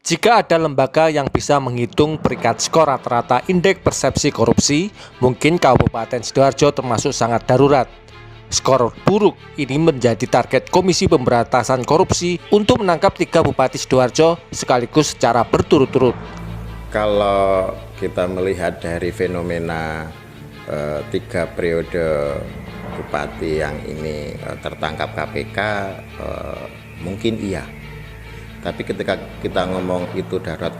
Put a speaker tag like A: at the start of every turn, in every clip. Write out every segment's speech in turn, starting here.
A: Jika ada lembaga yang bisa menghitung peringkat skor rata-rata indeks persepsi korupsi, mungkin Kabupaten Sidoarjo termasuk sangat darurat. Skor buruk ini menjadi target Komisi Pemberantasan Korupsi untuk menangkap 3 Bupati Sidoarjo sekaligus secara berturut-turut.
B: Kalau kita melihat dari fenomena 3 periode bupati yang ini tertangkap KPK, mungkin iya. Tapi ketika kita ngomong itu darurat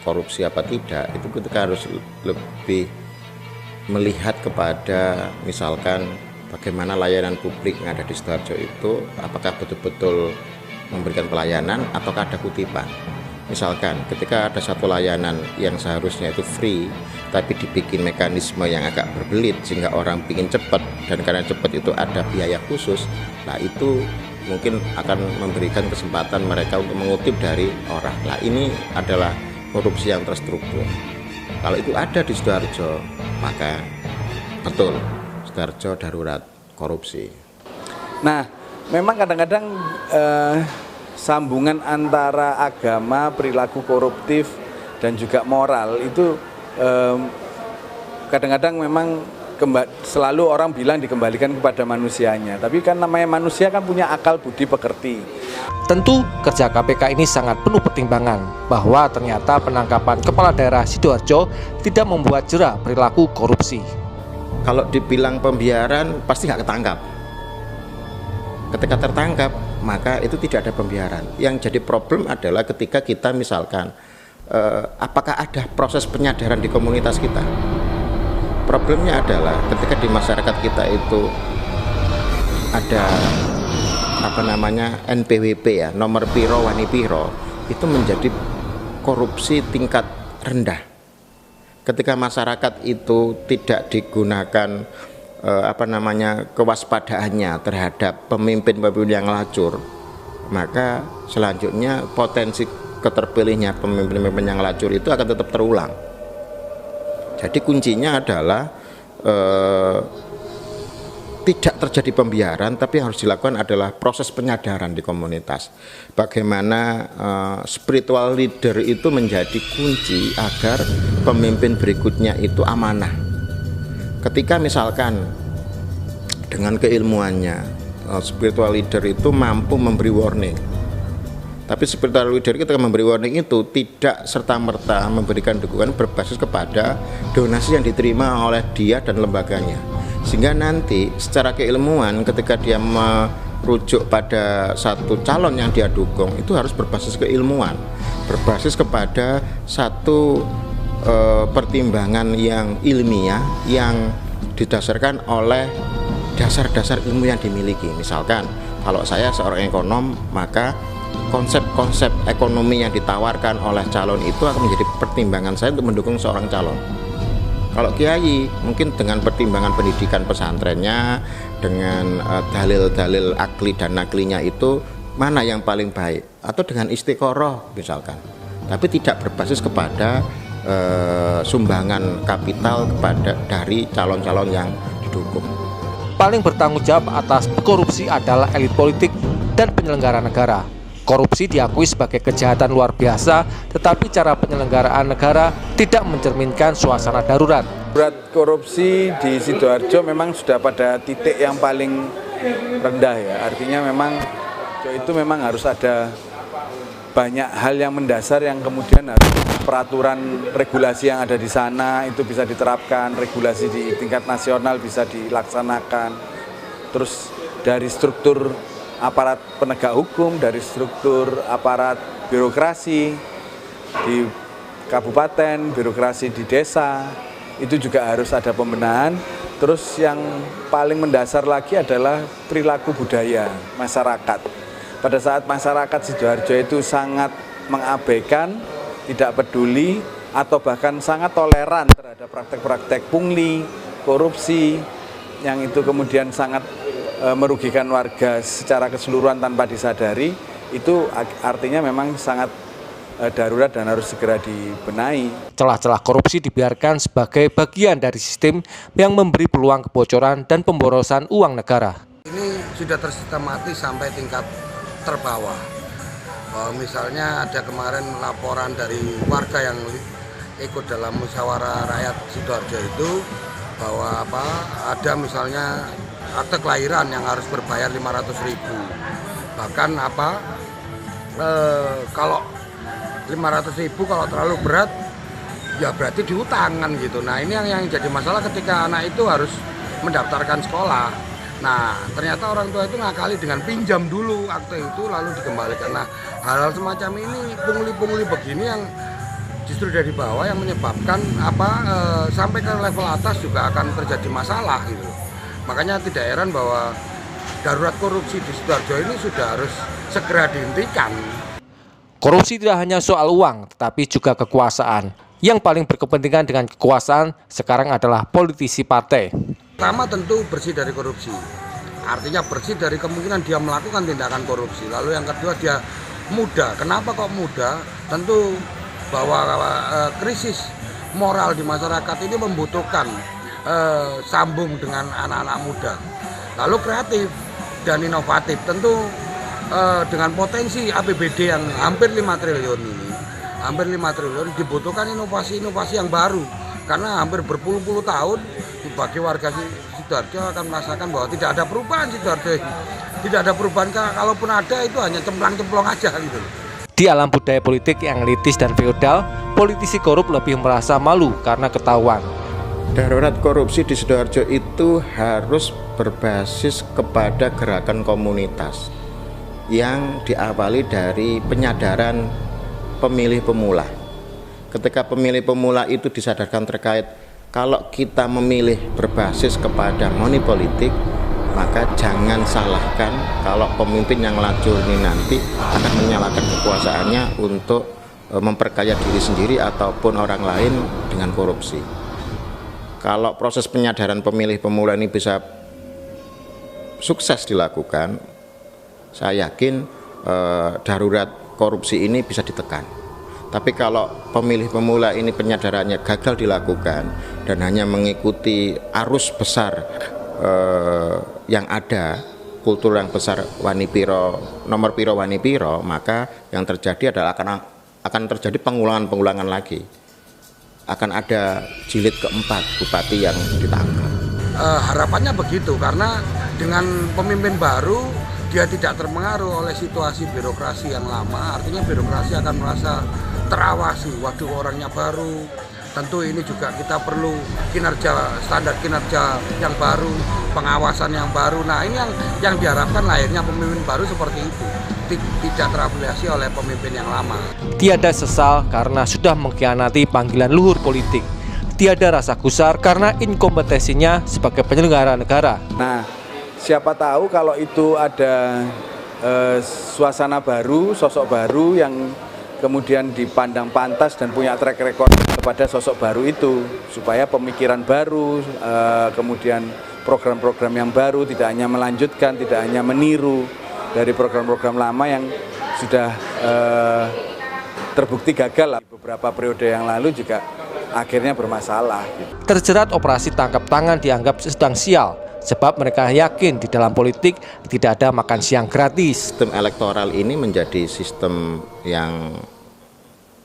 B: korupsi apa tidak, itu kita harus lebih melihat kepada misalkan bagaimana layanan publik yang ada di Sidoarjo itu, apakah betul-betul memberikan pelayanan ataukah ada kutipan. Misalkan ketika ada satu layanan yang seharusnya itu free, tapi dibikin mekanisme yang agak berbelit sehingga orang ingin cepat, dan karena cepat itu ada biaya khusus, nah itu mungkin akan memberikan kesempatan mereka untuk mengutip dari orang. Nah ini adalah korupsi yang terstruktur. Kalau itu ada di Sidoarjo, maka betul Sidoarjo darurat korupsi.
C: Nah, memang kadang-kadang sambungan antara agama, perilaku koruptif, dan juga moral itu kadang-kadang memang selalu orang bilang dikembalikan kepada manusianya. Tapi kan namanya manusia kan punya akal budi pekerti.
A: Tentu kerja KPK ini sangat penuh pertimbangan bahwa ternyata penangkapan kepala daerah Sidoarjo tidak membuat jera perilaku korupsi.
B: Kalau dibilang pembiaran pasti nggak ketangkap. Ketika tertangkap maka itu tidak ada pembiaran. Yang jadi problem adalah ketika kita misalkan apakah ada proses penyadaran di komunitas kita. Problemnya adalah ketika di masyarakat kita itu ada NPWP ya, nomor piro wani piro, itu menjadi korupsi tingkat rendah. Ketika masyarakat itu tidak digunakan kewaspadaannya terhadap pemimpin-pemimpin yang lacur, maka selanjutnya potensi keterpilihnya pemimpin-pemimpin yang lacur itu akan tetap terulang. Jadi kuncinya adalah tidak terjadi pembiaran, tapi yang harus dilakukan adalah proses penyadaran di komunitas. Bagaimana spiritual leader itu menjadi kunci agar pemimpin berikutnya itu amanah. Ketika misalkan dengan keilmuannya spiritual leader itu mampu memberi warning, tapi spiritual leader ketika memberi warning itu tidak serta-merta memberikan dukungan berbasis kepada donasi yang diterima oleh dia dan lembaganya. Sehingga nanti secara keilmuan ketika dia merujuk pada satu calon yang dia dukung, itu harus berbasis keilmuan, berbasis kepada satu pertimbangan yang ilmiah yang didasarkan oleh dasar-dasar ilmu yang dimiliki. Misalkan kalau saya seorang ekonom, maka konsep-konsep ekonomi yang ditawarkan oleh calon itu akan menjadi pertimbangan saya untuk mendukung seorang calon. Kalau kiai mungkin dengan pertimbangan pendidikan pesantrennya, dengan dalil-dalil akli dan naklinya itu mana yang paling baik, atau dengan istiqoroh misalkan, tapi tidak berbasis kepada sumbangan kapital dari calon-calon yang didukung.
A: Paling bertanggung jawab atas korupsi adalah elit politik dan penyelenggara negara. Korupsi diakui sebagai kejahatan luar biasa, tetapi cara penyelenggaraan negara tidak mencerminkan suasana darurat.
C: Berat korupsi di Sidoarjo memang sudah pada titik yang paling rendah ya. Artinya memang itu memang harus ada banyak hal yang mendasar yang kemudian harus peraturan regulasi yang ada di sana itu bisa diterapkan, regulasi di tingkat nasional bisa dilaksanakan. Terus dari struktur aparat penegak hukum, dari struktur aparat birokrasi di kabupaten, birokrasi di desa, itu juga harus ada pembenahan. Terus yang paling mendasar lagi adalah perilaku budaya masyarakat. Pada saat masyarakat Sidoarjo itu sangat mengabaikan, tidak peduli, atau bahkan sangat toleran terhadap praktek-praktek pungli, korupsi, yang itu kemudian sangat merugikan warga secara keseluruhan tanpa disadari, itu artinya memang sangat darurat dan harus segera dibenahi.
A: Celah-celah korupsi dibiarkan sebagai bagian dari sistem yang memberi peluang kebocoran dan pemborosan uang negara.
D: Ini sudah tersistematis sampai tingkat terbawah. Bahwa misalnya ada kemarin laporan dari warga yang ikut dalam musyawarah rakyat Sidoarjo itu bahwa ada misalnya akte kelahiran yang harus berbayar 500.000. Bahkan kalau 500.000 kalau terlalu berat ya berarti diutangkan gitu. Nah ini yang jadi masalah ketika anak itu harus mendaftarkan sekolah. Nah ternyata orang tua itu ngakali dengan pinjam dulu akte itu lalu dikembalikan. Nah hal-hal semacam ini pungli-pungli begini yang justru dari bawah yang menyebabkan sampai ke level atas juga akan terjadi masalah gitu. Makanya tidak heran bahwa darurat korupsi di Sidoarjo ini sudah harus segera dihentikan.
A: Korupsi tidak hanya soal uang, tetapi juga kekuasaan. Yang paling berkepentingan dengan kekuasaan sekarang adalah politisi partai.
D: Pertama tentu bersih dari korupsi. Artinya bersih dari kemungkinan dia melakukan tindakan korupsi. Lalu yang kedua dia muda. Kenapa kok muda? Tentu bahwa krisis moral di masyarakat ini membutuhkan sambung dengan anak-anak muda. Lalu kreatif dan inovatif. Tentu dengan potensi APBD yang hampir 5 triliun ini, hampir 5 triliun dibutuhkan inovasi-inovasi yang baru. Karena hampir berpuluh-puluh tahun bagi warga Sidoarjo akan merasakan bahwa tidak ada perubahan Sidoarjo ini. Tidak ada perubahan, kalaupun ada itu hanya cemplang-cemplong aja gitu.
A: Di alam budaya politik yang elitis dan feodal, politisi korup lebih merasa malu karena ketahuan.
B: Darurat korupsi di Sidoarjo itu harus berbasis kepada gerakan komunitas yang diawali dari penyadaran pemilih pemula. Ketika pemilih pemula itu disadarkan terkait kalau kita memilih berbasis kepada money politik, maka jangan salahkan kalau pemimpin yang lajur ini nanti akan menyalahkan kekuasaannya untuk memperkaya diri sendiri ataupun orang lain dengan korupsi. Kalau proses penyadaran pemilih pemula ini bisa sukses dilakukan, saya yakin darurat korupsi ini bisa ditekan. Tapi kalau pemilih pemula ini penyadarannya gagal dilakukan dan hanya mengikuti arus besar yang ada, kultur yang besar wani piro, nomor piro wani piro, maka yang terjadi adalah akan terjadi pengulangan lagi. Akan ada jilid keempat bupati yang ditangkap.
D: Harapannya begitu, karena dengan pemimpin baru dia tidak terpengaruh oleh situasi birokrasi yang lama. Artinya birokrasi akan merasa terawasi, waduh orangnya baru. Tentu ini juga kita perlu standar kinerja yang baru, pengawasan yang baru. Nah ini yang diharapkan lahirnya pemimpin baru seperti itu, tidak terafiliasi oleh pemimpin yang lama.
A: Tiada sesal karena sudah mengkhianati panggilan luhur politik. Tiada rasa gusar karena inkompetensinya sebagai penyelenggara negara.
C: Nah, siapa tahu kalau itu ada suasana baru, sosok baru yang kemudian dipandang pantas dan punya track record kepada sosok baru itu, supaya pemikiran baru, kemudian program-program yang baru, tidak hanya melanjutkan, tidak hanya meniru dari program-program lama yang sudah terbukti gagal beberapa periode yang lalu juga akhirnya bermasalah.
A: Terjerat operasi tangkap tangan dianggap sedang sial, sebab mereka yakin di dalam politik tidak ada makan siang gratis.
B: Sistem elektoral ini menjadi sistem yang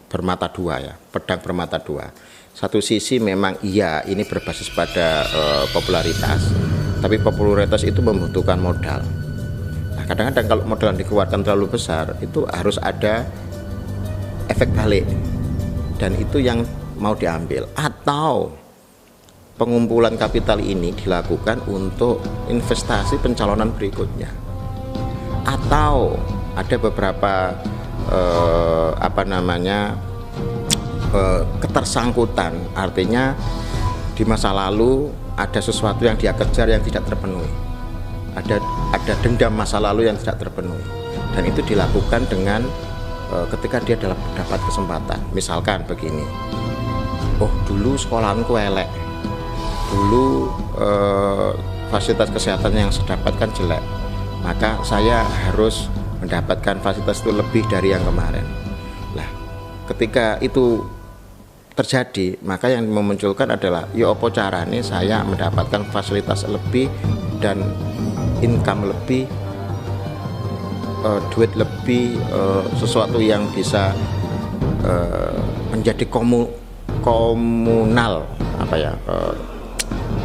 B: bermata dua ya, pedang bermata dua. Satu sisi memang iya ini berbasis pada popularitas, tapi popularitas itu membutuhkan modal. Nah, kadang-kadang kalau modal yang dikeluarkan terlalu besar itu harus ada efek balik, dan itu yang mau diambil. Atau pengumpulan kapital ini dilakukan untuk investasi pencalonan berikutnya, atau ada beberapa ketersangkutan, artinya di masa lalu ada sesuatu yang dia kejar yang tidak terpenuhi, ada dendam masa lalu yang tidak terpenuhi, dan itu dilakukan dengan ketika dia dapat kesempatan. Misalkan begini, oh dulu sekolahanku elek, dulu fasilitas kesehatan yang saya dapatkan jelek, maka saya harus mendapatkan fasilitas itu lebih dari yang kemarin. Lah, ketika itu terjadi, maka yang memunculkan adalah ya apa caranya saya mendapatkan fasilitas lebih dan income lebih, duit lebih lebih sesuatu yang bisa menjadi komunal,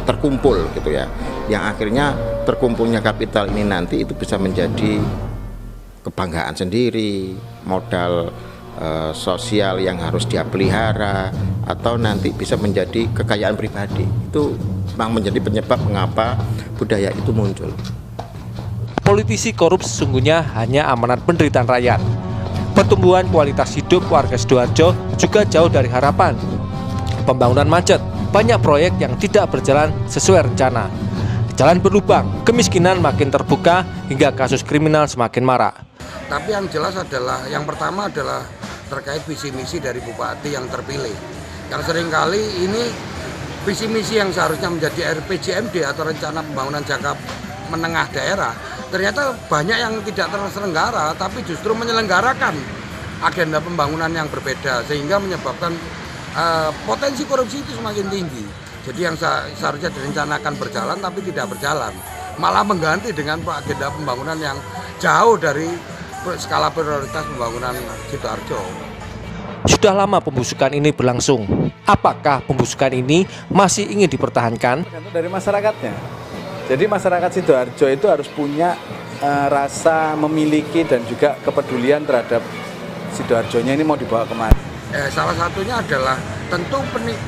B: terkumpul gitu ya, yang akhirnya terkumpulnya kapital ini nanti itu bisa menjadi kebanggaan sendiri, modal sosial yang harus dia pelihara, atau nanti bisa menjadi kekayaan pribadi. Itu memang menjadi penyebab mengapa budaya itu muncul.
A: Politisi korup sesungguhnya hanya amanat penderitaan rakyat. Pertumbuhan kualitas hidup warga Sidoarjo juga jauh dari harapan. Pembangunan macet, banyak proyek yang tidak berjalan sesuai rencana. Jalan berlubang, kemiskinan makin terbuka, hingga kasus kriminal semakin marak.
D: Tapi yang jelas adalah, yang pertama adalah terkait visi misi dari bupati yang terpilih. Yang seringkali ini visi misi yang seharusnya menjadi RPJMD atau rencana pembangunan jangka menengah daerah, ternyata banyak yang tidak terselenggara, tapi justru menyelenggarakan agenda pembangunan yang berbeda, sehingga menyebabkan potensi korupsi itu semakin tinggi. Jadi yang seharusnya direncanakan berjalan tapi tidak berjalan, malah mengganti dengan agenda pembangunan yang jauh dari skala prioritas pembangunan Sidoarjo.
A: Sudah lama pembusukan ini berlangsung. Apakah pembusukan ini masih ingin dipertahankan?
C: Tergantung dari masyarakatnya. Jadi masyarakat Sidoarjo itu harus punya rasa memiliki dan juga kepedulian terhadap Sidoarjonya ini mau dibawa kemana.
D: Salah satunya adalah tentu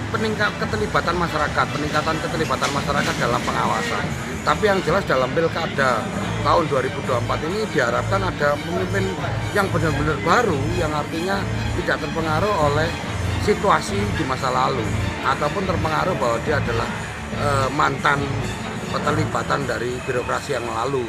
D: peningkatan keterlibatan masyarakat dalam pengawasan. Tapi yang jelas dalam pilkada tahun 2024 ini diharapkan ada pemimpin yang benar-benar baru, yang artinya tidak terpengaruh oleh situasi di masa lalu, ataupun terpengaruh bahwa dia adalah mantan keterlibatan dari birokrasi yang lalu.